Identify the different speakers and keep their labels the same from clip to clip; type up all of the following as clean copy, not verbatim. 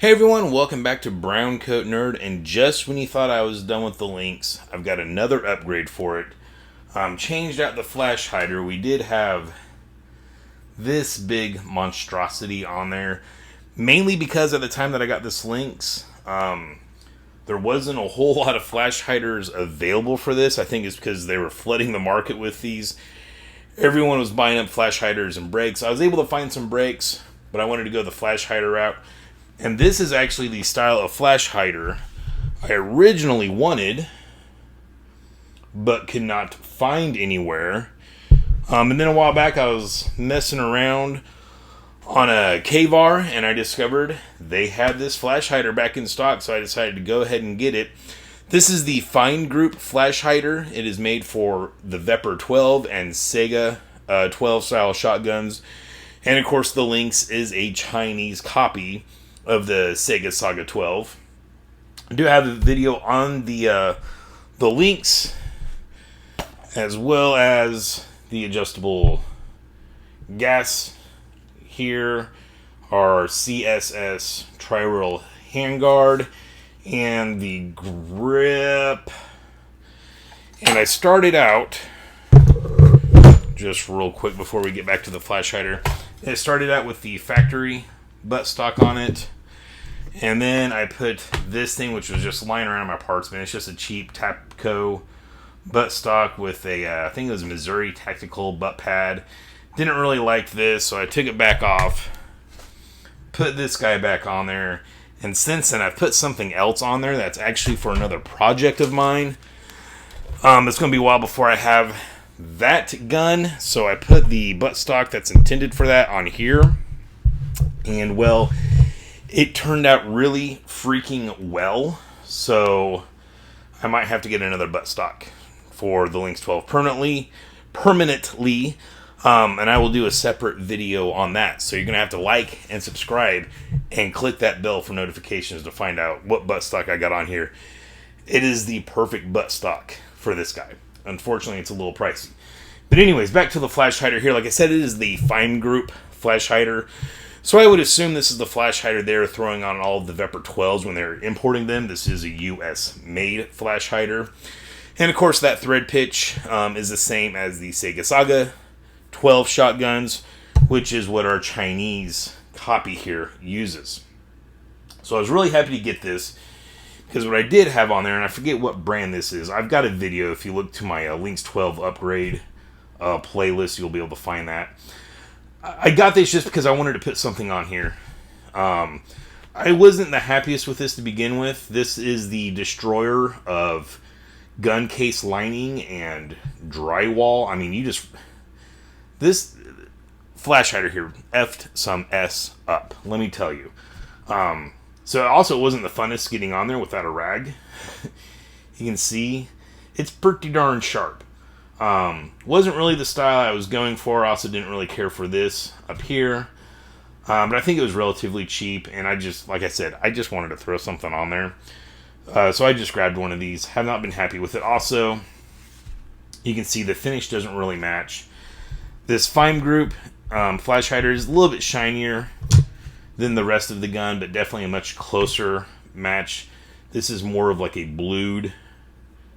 Speaker 1: Hey everyone, welcome back to BrowncoatNerd, and just when you thought I was done with the Lynx, I've got another upgrade for it. Changed out the flash hider. We did have this big monstrosity on there, mainly because at the time that I got this Lynx, there wasn't a whole lot of flash hiders available for this. I think it's because they were flooding the market with these. Everyone was buying up flash hiders and brakes. I was able to find some brakes, but I wanted to go the flash hider route. And this is actually the style of flash hider I originally wanted, but could not find anywhere. And then a while back I was messing around on a KVAR, and I discovered they had this flash hider back in stock, so I decided to go ahead and get it. This is the FIME group flash hider. It is made for the Vepr 12 and Sega 12 style shotguns. And of course the Lynx is a Chinese copy of the Sega Saga 12. I do have a video on the Lynx, as well as the adjustable gas here, our CSS tri-roll handguard, and the grip. And I started out, just real quick before we get back to the flash hider, I started out with the factory buttstock on it, and then I put this thing, which was just lying around in my parts bin. It's just a cheap Tapco buttstock with a I think it was a Missouri Tactical butt pad. Didn't really like this, so I took it back off, put this guy back on there, and since then I've put something else on there that's actually for another project of mine. It's going to be a while before I have that gun, so I put the buttstock that's intended for that on here. And well, it turned out really freaking well, so I might have to get another buttstock for the Lynx 12 permanently, and I will do a separate video on that. So you're going to have to like and subscribe and click that bell for notifications to find out what buttstock I got on here. It is the perfect buttstock for this guy. Unfortunately, it's a little pricey. But anyways, back to the flash hider here. Like I said, it is the FIME group flash hider. So I would assume this is the flash hider they're throwing on all of the Vepr 12s when they're importing them. This is a US-made flash hider. And of course, that thread pitch is the same as the Sega Saga 12 shotguns, which is what our Chinese copy here uses. So I was really happy to get this, because what I did have on there, and I forget what brand this is. I've got a video. If you look to my Lynx 12 upgrade playlist, you'll be able to find that. I got this just because I wanted to put something on here. I wasn't the happiest with this to begin with. This is the destroyer of gun case lining and drywall. I mean, this flash hider here effed some S up, let me tell you. So also it wasn't the funnest getting on there without a rag. You can see it's pretty darn sharp. Wasn't really the style I was going for. I also didn't really care for this up here. But I think it was relatively cheap, and like I said, I just wanted to throw something on there. So I just grabbed one of these. Have not been happy with it. Also, you can see the finish doesn't really match. This FIME group flash hider is a little bit shinier than the rest of the gun, but definitely a much closer match. This is more of like a blued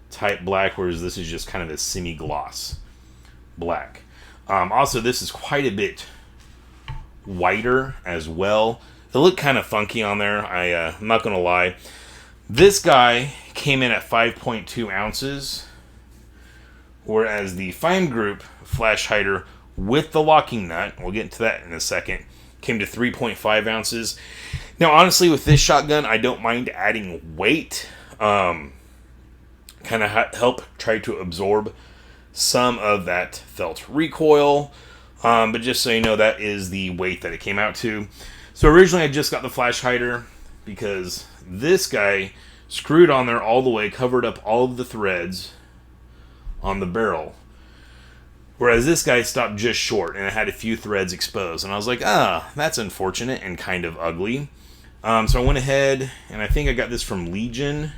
Speaker 1: type black, whereas this is just kind of a semi-gloss black. Also, this is quite a bit whiter as well. It looked kind of funky on there, I'm not going to lie. This guy came in at 5.2 ounces, whereas the FIME group flash hider with the locking nut, we'll get into that in a second, came to 3.5 ounces. Now, honestly, with this shotgun, I don't mind adding weight. Kind of help try to absorb some of that felt recoil. But just so you know, that is the weight that it came out to. So originally I just got the flash hider because this guy screwed on there all the way, covered up all of the threads on the barrel. Whereas this guy stopped just short and it had a few threads exposed. And I was like, that's unfortunate and kind of ugly. So I went ahead, and I think I got this from Legion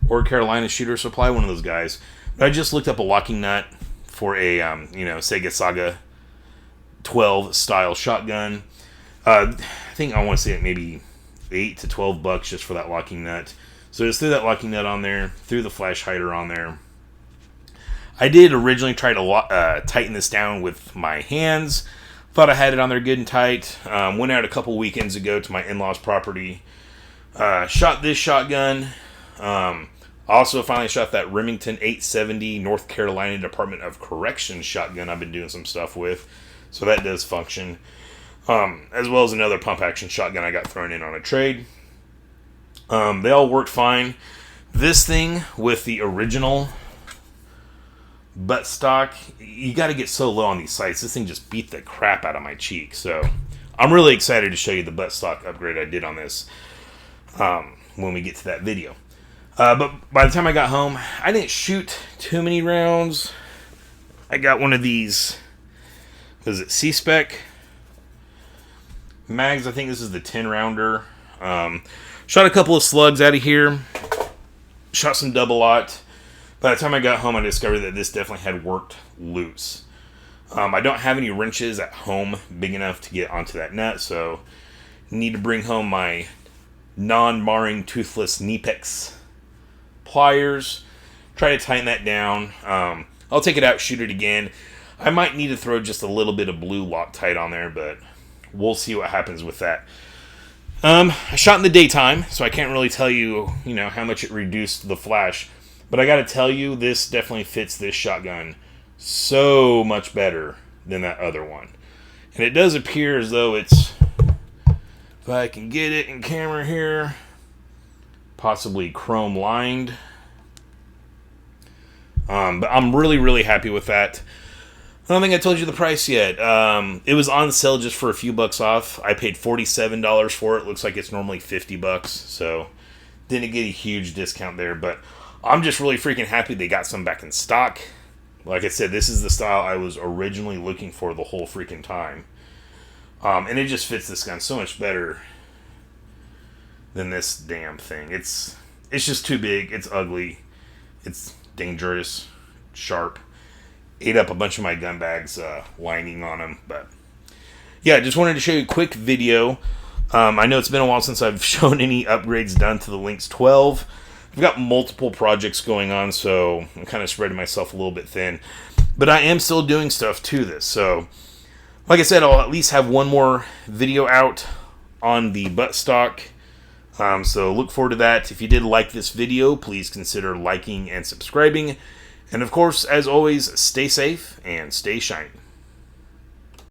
Speaker 1: or Carolina Shooter Supply, one of those guys. But I just looked up a locking nut for a Sega Saga 12 style shotgun. I think I want to say it maybe $8 to $12 just for that locking nut. So just threw that locking nut on there, threw the flash hider on there. I did originally try to tighten this down with my hands. Thought I had it on there good and tight. Went out a couple weekends ago to my in-laws' property. Shot this shotgun. Also finally shot that Remington 870 North Carolina Department of Corrections shotgun I've been doing some stuff with. So that does function. As well as another pump action shotgun I got thrown in on a trade. They all worked fine. This thing with the original buttstock, you got to get so low on these sights. This thing just beat the crap out of my cheek. So I'm really excited to show you the buttstock upgrade I did on this when we get to that video. But by the time I got home, I didn't shoot too many rounds. I got one of these, was it C-Spec mags? I think this is the 10 rounder. Shot a couple of slugs out of here. Shot some double-aught. By the time I got home, I discovered that this definitely had worked loose. I don't have any wrenches at home big enough to get onto that nut, so need to bring home my non-marring toothless Kneepex pliers. Try to tighten that down. I'll take it out, shoot it again. I might need to throw just a little bit of blue Loctite on there, but we'll see what happens with that. I shot in the daytime, so I can't really tell you, how much it reduced the flash. But I gotta tell you, this definitely fits this shotgun so much better than that other one. And it does appear as though it's, if I can get it in camera here, possibly chrome lined. But I'm really, really happy with that. I don't think I told you the price yet. It was on sale just for a few bucks off. I paid $47 for it. Looks like it's normally $50, so didn't get a huge discount there. But I'm just really freaking happy they got some back in stock. Like I said, this is the style I was originally looking for the whole freaking time. And it just fits this gun so much better than this damn thing. It's just too big. It's ugly. It's dangerous. Sharp. Ate up a bunch of my gun bags lining on them. But yeah, just wanted to show you a quick video. I know it's been a while since I've shown any upgrades done to the Lynx 12. I've got multiple projects going on, so I'm kind of spreading myself a little bit thin. But I am still doing stuff to this. So, like I said, I'll at least have one more video out on the buttstock. So look forward to that. If you did like this video, please consider liking and subscribing. And of course, as always, stay safe and stay shiny.